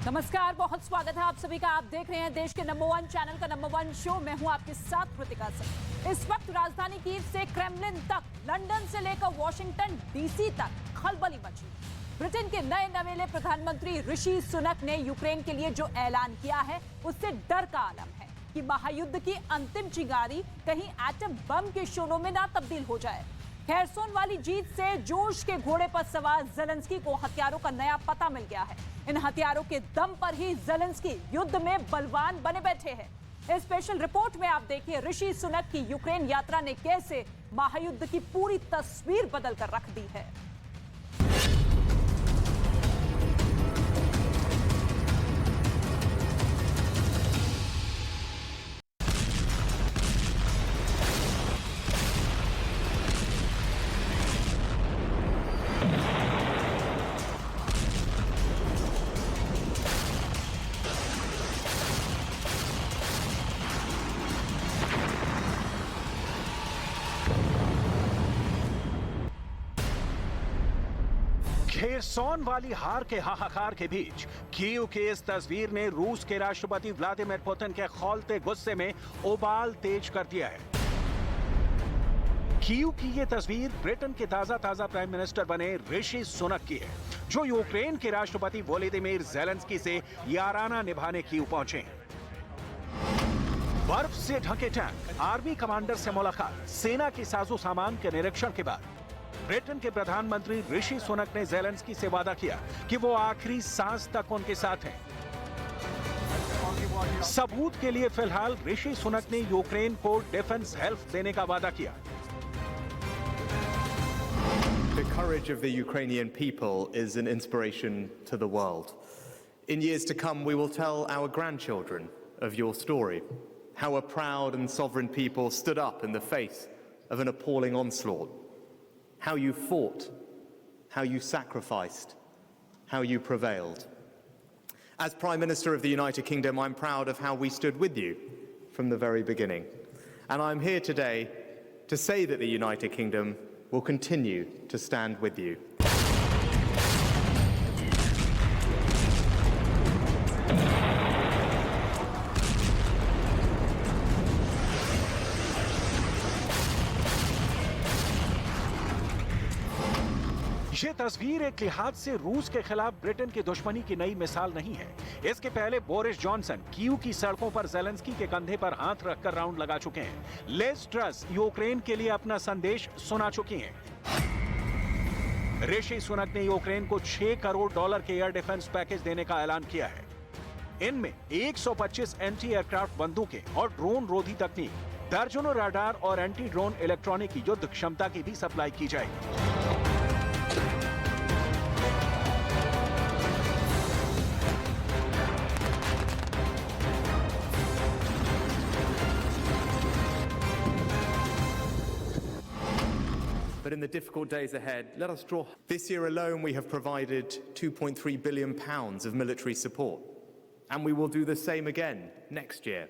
नमस्कार, बहुत स्वागत है आप सभी का। आप देख रहे हैं देश के नंबर 1 चैनल का नंबर 1 शो। मैं हूं आपके साथ कृतिका सिंह। इस वक्त राजधानी कीव से क्रेमलिन तक, लंदन से लेकर वॉशिंगटन डीसी तक खलबली मची। ब्रिटेन के नए नवेले प्रधानमंत्री ऋषि सुनक ने यूक्रेन के लिए जो ऐलान किया है उससे डर का आलम है कि महायुद्ध की अंतिम चिंगारी कहीं एटम बम के शोलों में ना तब्दील हो जाए। खेरसोन वाली जीत से जोश के घोड़े पर सवार ज़ेलेंस्की को हथियारों का नया पता मिल गया है। इन हथियारों के दम पर ही ज़ेलेंस्की युद्ध में बलवान बने बैठे हैं। इस स्पेशल रिपोर्ट में आप देखिए ऋषि सुनक की यूक्रेन यात्रा ने कैसे महायुद्ध की पूरी तस्वीर बदल कर रख दी है। खेरसोन वाली हार के हाहाकार के बीच कीव की इस तस्वीर ने रूस के राष्ट्रपति व्लादिमीर पुतिन के खौलते गुस्से में उबाल तेज कर दिया है। कीव की ये तस्वीर ब्रिटेन के ताजा प्राइम मिनिस्टर बने ऋषि सुनक की है, जो यूक्रेन के राष्ट्रपति वोलोदिमीर ज़ेलेंस्की से याराना निभाने कीव पहुंचे हैं। बर्फ से ढके टैंक, आर्मी कमांडर से मुलाकात, सेना की साजो सामान के निरीक्षण के बाद ब्रिटेन के प्रधानमंत्री ऋषि सुनक ने ज़ेलेंस्की से वादा किया कि वो आखिरी सांस तक उनके साथ हैं। सबूत के लिए फिलहाल ऋषि सुनक ने यूक्रेन को डिफेंस हेल्प देने का वादा किया। The courage of the Ukrainian people is an inspiration to the world. In years to come, we will tell our grandchildren of your story, how a proud and sovereign people stood up in the face of an appalling onslaught. How you fought, how you sacrificed, how you prevailed. As Prime Minister of the United Kingdom, I'm proud of how we stood with you from the very beginning. And I'm here today to say that the United Kingdom will continue to stand with you. ये तस्वीर एक लिहाज से रूस के खिलाफ Britain की दुश्मनी की नई मिसाल नहीं है। इसके पहले बोरिस जॉनसन कीव की सड़कों पर ज़ेलेंस्की के कंधे पर हाथ रखकर राउंड लगा चुके हैं। लिज ट्रस यूक्रेन के लिए अपना संदेश सुना चुकी हैं। ऋषि सुनक ने यूक्रेन को $6 करोड़ के एयर डिफेंस पैकेज देने का ऐलान किया है। इनमें 125 एंटी एयरक्राफ्ट बंदूकें और ड्रोन रोधी तकनीक, दर्जनों रडार और एंटी ड्रोन इलेक्ट्रॉनिक युद्ध क्षमता की भी सप्लाई की जाएगी। But in the difficult days ahead, let us draw. This year alone, we have provided £2.3 billion of military support, and we will do the same again next year.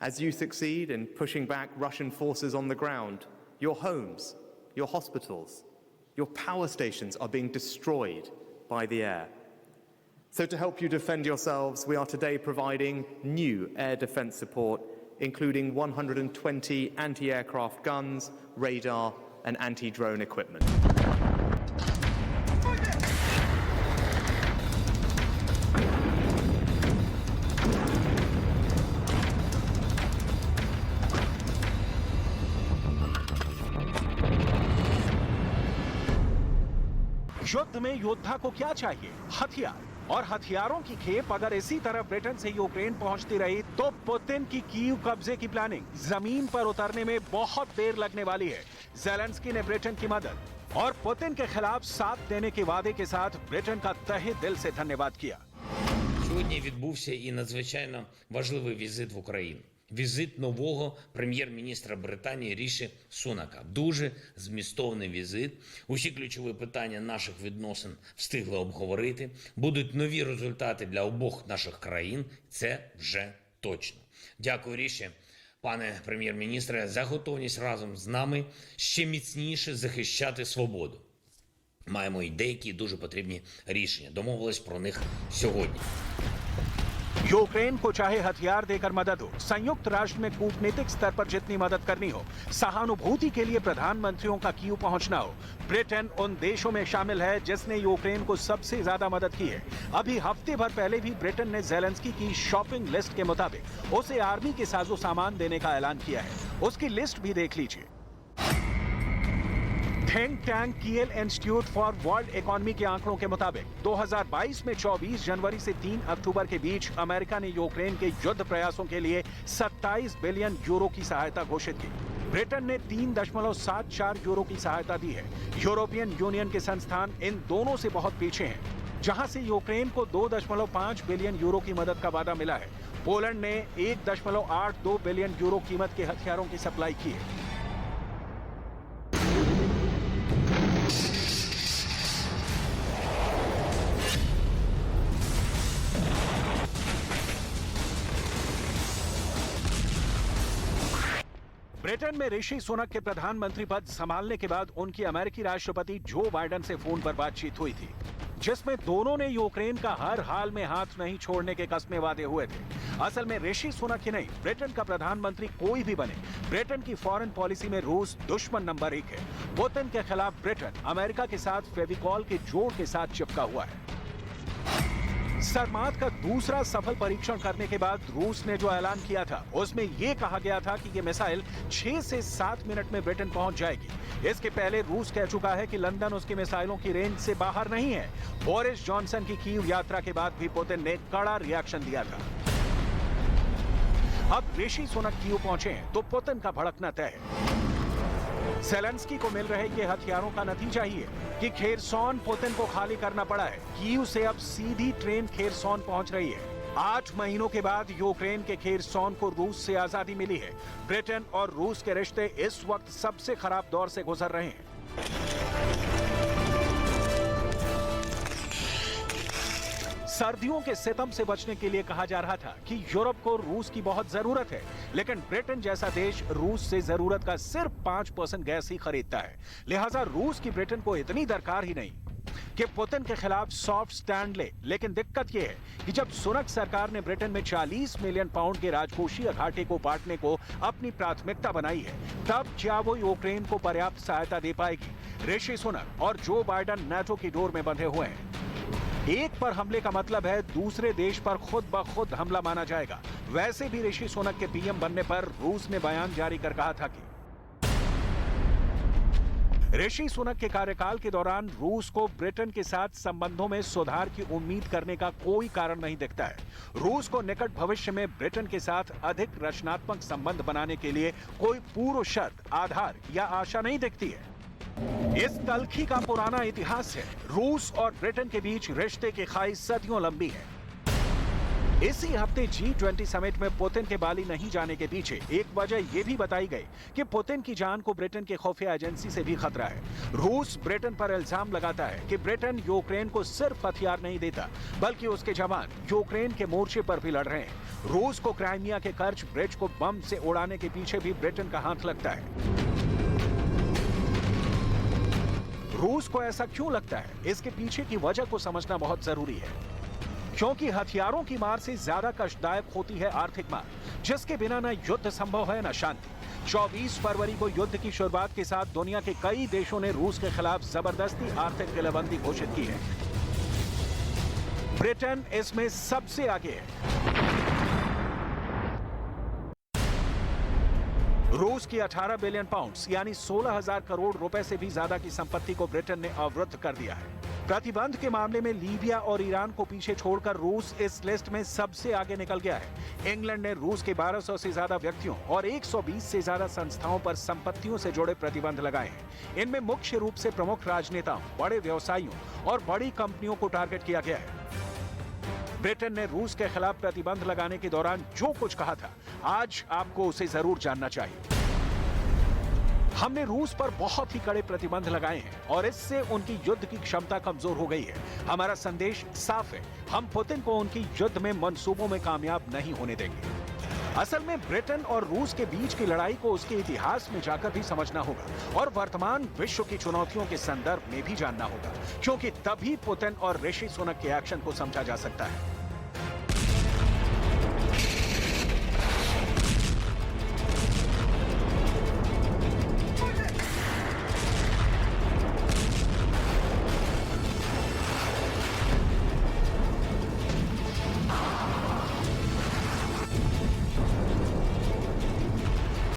As you succeed in pushing back Russian forces on the ground, your homes, your hospitals, your power stations are being destroyed by the air. So to help you defend yourselves, we are today providing new air defense support, including 120 anti-aircraft guns, radar, and anti-drone equipment. युद्ध में योद्धा को क्या चाहिए? हथियार। और हथियारों की खेप अगर इसी तरह ब्रिटेन से यूक्रेन पहुंचती रही तो पुतिन की कीव कब्जे की प्लानिंग जमीन पर उतरने में बहुत देर लगने वाली है। ज़ेलेंस्की ने ब्रिटेन की मदद और पुतिन के खिलाफ साथ देने के वादे के साथ ब्रिटेन का तहे दिल से धन्यवाद किया। Сьогодні відбувся і надзвичайно важливий візит в Україну. Візит нового прем'єр-міністра Британії Ріші Сунака. Дуже змістовний візит. Усі ключові питання наших відносин встигли обговорити. Будуть нові результати для обох наших країн. Це вже точно. Дякую, Ріші, пане прем'єр-міністре, за готовність разом з нами ще міцніше захищати свободу. маємо і деякі дуже потрібні рішення. Домовились про них сьогодні. यूक्रेन को चाहे हथियार देकर मदद हो, संयुक्त राष्ट्र में कूटनीतिक स्तर पर जितनी मदद करनी हो, सहानुभूति के लिए प्रधानमंत्रियों का कीव पहुंचना हो, ब्रिटेन उन देशों में शामिल है जिसने यूक्रेन को सबसे ज्यादा मदद की है। अभी हफ्ते भर पहले भी ब्रिटेन ने जेलेंस्की की शॉपिंग लिस्ट के मुताबिक उसे आर्मी के साजो सामान देने का ऐलान किया है। उसकी लिस्ट भी देख लीजिए। थिंक टैंक कियल इंस्टीट्यूट फॉर वर्ल्ड इकोनॉमी के आंकड़ों के मुताबिक 2022 में 24 जनवरी से 3 अक्टूबर के बीच अमेरिका ने यूक्रेन के युद्ध प्रयासों के लिए 27 बिलियन यूरो की सहायता घोषित की। ब्रिटेन ने 3.74 यूरो की सहायता दी है। यूरोपियन यूनियन के संस्थान इन दोनों से बहुत पीछे हैं, जहां से यूक्रेन को 2.5 बिलियन यूरो की मदद का वादा मिला है। पोलैंड ने 1.82 बिलियन यूरो कीमत के हथियारों की सप्लाई की है। ब्रिटेन में ऋषि सुनक के प्रधानमंत्री पद संभालने के बाद उनकी अमेरिकी राष्ट्रपति जो बाइडेन से फोन पर बातचीत हुई थी, जिसमें दोनों ने यूक्रेन का हर हाल में हाथ नहीं छोड़ने के कस्मे वादे हुए थे। असल में ऋषि सुनक ही नहीं, ब्रिटेन का प्रधानमंत्री कोई भी बने, ब्रिटेन की फॉरेन पॉलिसी में रूस दुश्मन नंबर 1 है। पुतिन के खिलाफ ब्रिटेन अमेरिका के साथ फेविकॉल के जोड़ के साथ चिपका हुआ है। सरमाद का दूसरा सफल परीक्षण करने के बाद रूस ने जो ऐलान किया था, उसमें यह कहा गया था कि यह मिसाइल 6 से 7 मिनट में ब्रिटेन पहुंच जाएगी। इसके पहले रूस कह चुका है कि लंदन उसकी मिसाइलों की रेंज से बाहर नहीं है। बोरिस जॉनसन की कीव यात्रा के बाद भी पुतिन ने कड़ा रिएक्शन दिया था। अब ऋषि सुनक कीव पहुंचे हैं तो पुतिन का भड़कना तय है। जेलेंस्की को मिल रहे ये हथियारों का नतीजा ही है कि खेरसॉन पुतिन को खाली करना पड़ा है। कीव से अब सीधी ट्रेन खेरसॉन पहुंच रही है। 8 महीनों के बाद यूक्रेन के खेरसॉन को रूस से आजादी मिली है। ब्रिटेन और रूस के रिश्ते इस वक्त सबसे खराब दौर से गुजर रहे हैं। सर्दियों के सितम से बचने के लिए कहा जा रहा था कि यूरोप को रूस की बहुत जरूरत है, लेकिन ब्रिटेन जैसा देश रूस से जरूरत का सिर्फ 5% गैस ही खरीदता है। लिहाजा रूस की ब्रिटेन को इतनी दरकार ही नहीं कि पुतिन के खिलाफ सॉफ्ट स्टैंड ले। लेकिन दिक्कत यह है कि जब सुनक सरकार ने ब्रिटेन में 40 मिलियन पाउंड के राजकोषीय घाटे को बांटने को अपनी प्राथमिकता बनाई है, तब क्या वो यूक्रेन को पर्याप्त सहायता दे पाएगी? ऋषि सुनक और जो बाइडेन नाटो की डोर में बंधे हुए हैं। एक पर हमले का मतलब है दूसरे देश पर खुद ब खुद हमला माना जाएगा। वैसे भी ऋषि सुनक के पीएम बनने पर रूस ने बयान जारी कर कहा था कि ऋषि सुनक के कार्यकाल के दौरान रूस को ब्रिटेन के साथ संबंधों में सुधार की उम्मीद करने का कोई कारण नहीं दिखता है। रूस को निकट भविष्य में ब्रिटेन के साथ अधिक रचनात्मक संबंध बनाने के लिए कोई पूर्व शर्त, आधार या आशा नहीं दिखती है। इस तल्खी का पुराना इतिहास है। रूस और ब्रिटेन के बीच रिश्ते की खाई सदियों लंबी है। इसी हफ्ते G20 समिट में पुतिन के बाली नहीं जाने के पीछे एक वजह यह भी बताई गई कि पुतिन की जान को ब्रिटेन के खुफिया एजेंसी से भी खतरा है। रूस ब्रिटेन पर इल्जाम लगाता है कि ब्रिटेन यूक्रेन को सिर्फ हथियार नहीं देता, बल्कि उसके जवान यूक्रेन के मोर्चे पर भी लड़ रहे हैं। रूस को क्राइमिया के कर्च ब्रिज को बम से उड़ाने के पीछे भी ब्रिटेन का हाथ लगता है। रूस को ऐसा क्यों लगता है? इसके पीछे की वजह को समझना बहुत जरूरी है, क्योंकि हथियारों की मार से ज्यादा कष्टदायक होती है आर्थिक मार, जिसके बिना न युद्ध संभव है न शांति। 24 फरवरी को युद्ध की शुरुआत के साथ दुनिया के कई देशों ने रूस के खिलाफ जबरदस्ती आर्थिक किलेबंदी घोषित की है। ब्रिटेन इसमें सबसे आगे है। रूस की 18 बिलियन पाउंड्स यानी 16,000 करोड़ रुपए से भी ज्यादा की संपत्ति को ब्रिटेन ने अवरुद्ध कर दिया है। प्रतिबंध के मामले में लीबिया और ईरान को पीछे छोड़कर रूस इस लिस्ट में सबसे आगे निकल गया है। इंग्लैंड ने रूस के 1200 से ज्यादा व्यक्तियों और 120 से ज्यादा संस्थाओं पर संपत्तियों से जुड़े प्रतिबंध लगाए हैं। इनमें मुख्य रूप से प्रमुख राजनेताओं, बड़े व्यवसायियों और बड़ी कंपनियों को टारगेट किया गया है। ब्रिटेन ने रूस के खिलाफ प्रतिबंध लगाने के दौरान जो कुछ कहा था, आज आपको उसे जरूर जानना चाहिए। हमने रूस पर बहुत ही कड़े प्रतिबंध लगाए हैं और इससे उनकी युद्ध की क्षमता कमजोर हो गई है। हमारा संदेश साफ है, हम पुतिन को उनकी युद्ध में मंसूबों में कामयाब नहीं होने देंगे। असल में ब्रिटेन और रूस के बीच की लड़ाई को उसके इतिहास में जाकर भी समझना होगा और वर्तमान विश्व की चुनौतियों के संदर्भ में भी जानना होगा। क्योंकि तभी पुतिन और ऋषि सुनक के एक्शन को समझा जा सकता है।